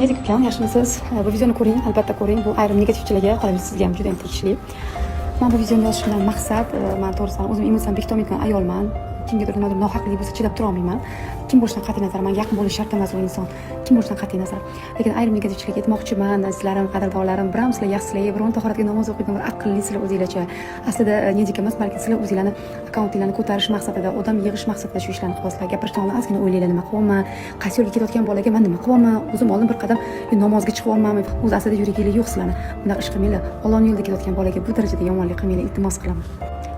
Nedik ukam, yaxshimisiz? Bu videoni ko'ring, albatta ko'ring. Bu ayrim negativchilarga, qolaversa sizga ham juda ham tegishli. Men bu videoni yozishimdan maqsad, men to'g'risini o'zim emotsiyan bekitib olmaydigan ayolman. Kimgadir nimadir nohaqlik bo'lsa chidab tura olmayman. Kim bo'lishidan qat'iy nazar, men yaqin bo'lish shart emas u inson. Kim bo'lishidan qat'iy nazar. Lekin ayrim negativchilarga aytmoqchiman, azizlarim, qadrdonlarim, biramsizlar yaxshilar, biron tahoratga namoz o'qiydigan bir aqllisizlar o'zinglarcha. Aslida nedik emas, balki sizlar o'zinglarni akkauntinglarni ko'tarish maqsadida, odam yig'ish maqsadida shu ishlarni qilyapsizlar. Gapirishdan oldin ozgina o'ylanglar, nima qilyapman, qaysi yo'lga ketayotgan bolaga men nima qilyapman, o'zim oldin bir qadam namozga chiqyapmanmi, o'zi aslida yuraginglar yo'q sizlarni. Bunaqa ish qilmanglar. Allohning yo'lida ketayotgan bolaga bu darajada yomonlik qilmanglar, iltimos qilaman.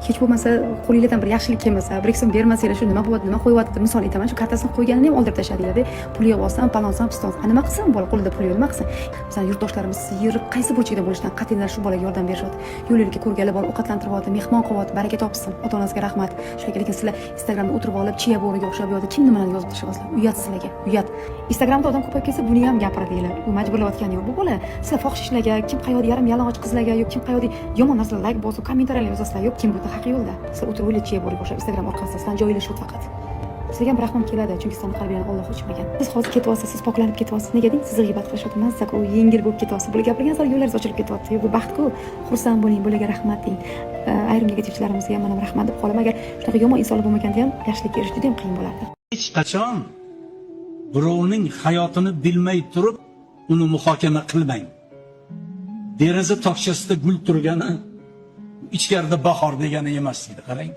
Hech bo'lmasa qo'lingizdan bir yaxshilik kelmasa, bir so'm bermasanglar, shu nima bo'lyapti, nima qo'yyapti, misol aytaman, shu kartasini qo'yganini ham oldirib tashladinglar-da. Pul yig'olsam, palonsam, pistonsan. Nima qilsam bola qo'lida pul yo'q, nima qilsin? Masalan, yurtdoshlarimiz yurib qaysi burchakda bo'lishidan qat'iy nazar shu bolaga yordam berishyapti. Yo'l-yo'lga ko'rganlar bola ovqatlantiryapti, mehmon qilyapti, baraka topsin. Ota-onasiga rahmat. Shularga lekin sizlar Instagramda o'tirib olib, chiya bo'riga o'xshab yo'qda kim nimalarni yozib tashlayapsizlar? Uyat sizlarga, uyat. Instagramda odam ko'payib ketsa, buni ham gapiradinglar. U majburlayotgani yo'q. Bu bola sizlar fohish ishlarga, kim qayoqda yarim yalang'och qizlarga, yo'q kim qayoqda yomon narsalar like bosib, kommentariyalar yozasizlar, yo'q kim bu haqi yo'lda. Sizlar o'tirib o'ylab chiya bo'riga o'xshab Instagram orqasida sizlarni joylashuv faqat. Sizga ham rahmim keladi, chunki sizlarni qalbingizdan Alloh ochmagan. Siz hozir ketyapsiz, siz poklanib ketyapsiz. Nega deng? Sizni g'iybat qilishyapti, mazza-ku, yengil bo'lib ketyapsiz. Bular gapirgan sari yo'llaringiz ochilib ketyapti. Bu baxtku. Xursand bo'ling, bularga rahmat deng. Ayrim negativchilarimizga ham mana rahmat deb qolaman. Agar shunaqa yomon insonlar bo'lmaganda ham yaxshilikka erishish juda ham qiyin bo'lardi. Hech qachon birovning hayotini bilmay turib uni muhokama qilmang. Deraza tokchasida gul turgani ichkarida bahor degani emas edi, qarang.